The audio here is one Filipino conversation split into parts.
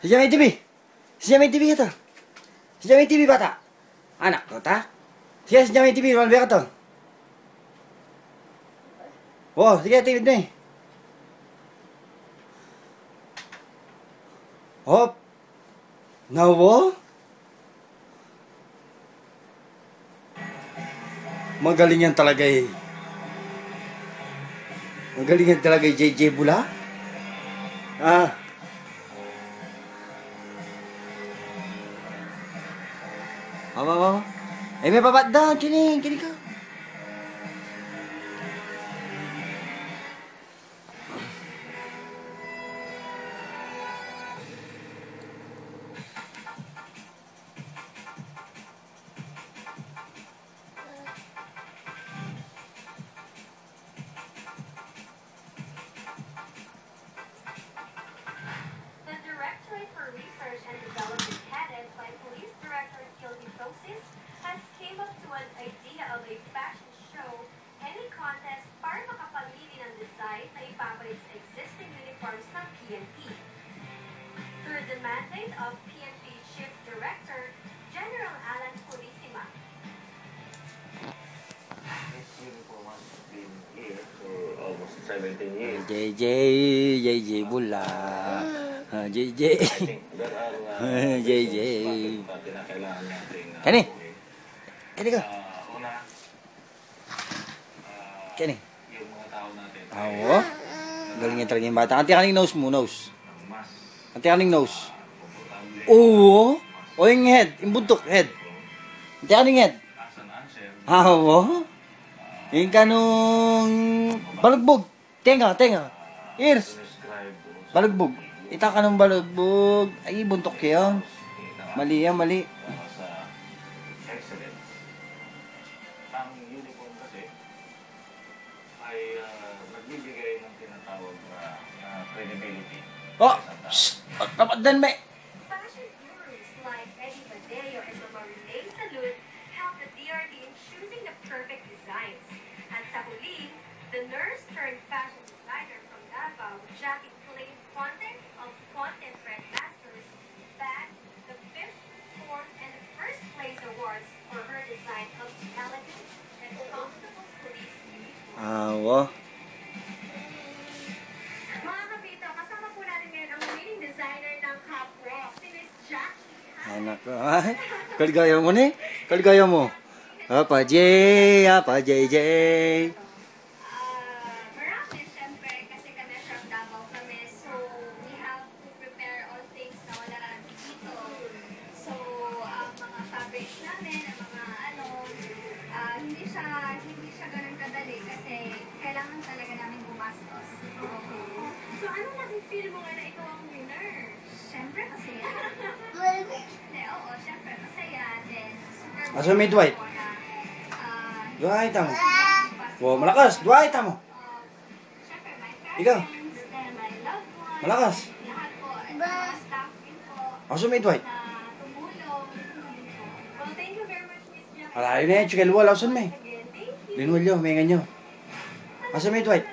Siya may TV. Siya may TV ito. Siya may TV bata. Anak ko ta. Siya may TV. Malbi ka to. Oh, sige TV na eh. Hop. Nawo. Magaling yan talaga eh. Magaling yan talaga eh, JJ Bula. Ah. Apa? Eh, may babat daw. Kini ka. Of PNP Chief Director, General Alan Purisima. This uniform has been here for almost 17 years. JJ Bula. JJ. I think there are JJ. kinakailangan natin Kani ka. Una, Kani. yung mga tao natin. Oo. Galing yan talaga yung bata. Kanti kaning nose mo, nose. Mas Kanti kaning nose. Oo. O yung head. Yung buntok, head. Kanti kaning head. as an answer, Oo. Yung kanong balugbog. Tenga. Ears. describe Balugbog. Ita ka ng balugbog. Ay, buntok yun. Mali yan, mali. sa excellence. Ang uniform kasi ay nagbibigay ng tinatawag na credibility. Oh! Shh! Dapat dan, may. Fashion gurus like Eddie Badeo and Mama Renee Salud help the DRD in choosing the perfect designs. At sa huli, the nurse turned fashion designer from Davao, Jackie claimed content of Content Red Masters bagged the 5th, 4th, and the 1st place awards for her design of elegant and comfortable police uniform. Awa. Mga kapito, kasama po natin ngayon ang leading designer ng Capro, si Miss Jackie. Anak ko. Ay, kaligaya mo ni. Kaligaya mo. Apa JJ. Marami, syempre, kasi kami from Davao kami, so we have to prepare all things na wala dito. So, ang mga fabrics namin, ang mga hindi siya ganun kadali kasi kailangan talaga namin gumastos. So, anong nakifeel mo nga na ikaw ang winner? Syempre, masaya. Oo, syempre, masaya. Then, super Asa may Dwight? Dwight mo. Wow, malakas. Dwight mo. Ikaw. Malakas. Asa may Dwight? Alay na, chukil wala. Asa may? Linwal yun, may ganyo. Asa may Dwight?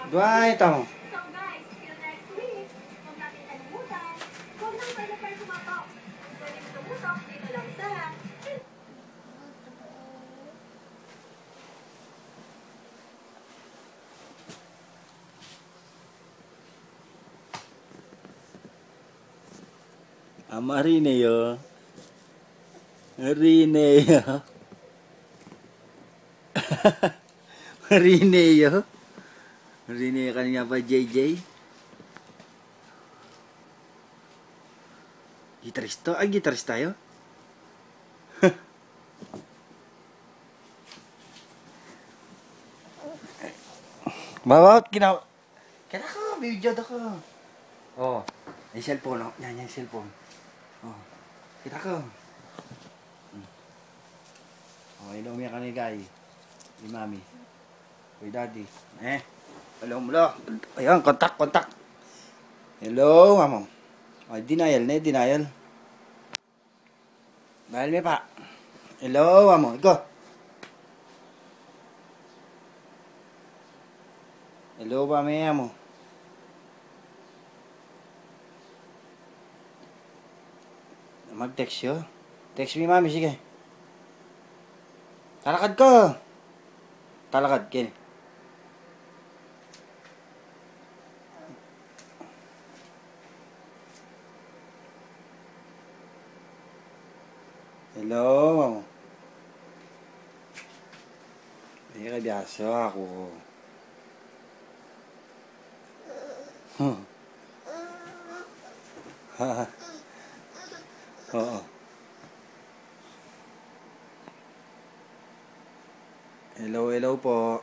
Dwight mo. So guys, till next week, huwag natin kalimutan, huwag nang pwede kayo kumatok. Pwede tumutok dito lang sa Amarineo. Marineo. Marineo. Marineo kanina pa JJ. Gitarista? Ay, gitaris tayo? Bawat kina ko, video ko. Oh, yung cellphone, oh. Yan yung cellphone. Oh, kita ko. Oh, hello miya ka ni Guy. Ni Mami. Uy, Daddy. Hello mo lo. Ayan, kontak. Hello, mamo. Oh, denial. Dahil may pa. Hello, mamo. Go. Hello, mami, mamo. Mag-text yun. Text me, mami. Sige. Talakad ka. Talakad, Ken. Hello, mamo. Hindi ka biyaso ako. Oo. Hello, hello po.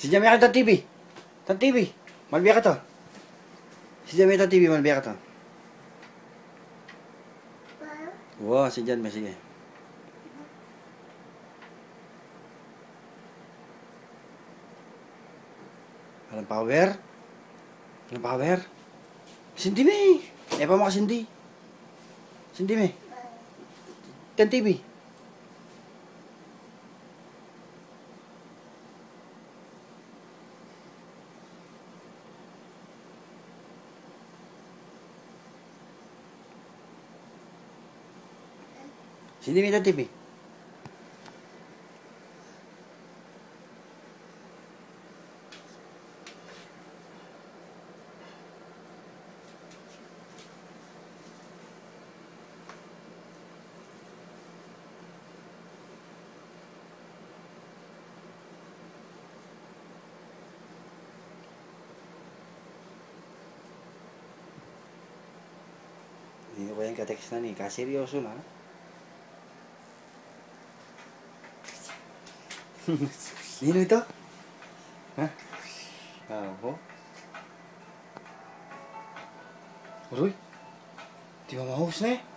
Si Jamie ka TV. Tan TV. Malbiya ka to. Si Jamie TV, malbiya ka to. Wow, si Jan, sige. Walang power? Walang power? Sindi me. Pa mo ka sindi. Sindi me. Tan TV. Sindi me Tan TV. Hindi ko yan ka-text na ni. Kaseryoso na. Nino ito? Ha? Ako? Uroy? Di ba mahus na eh?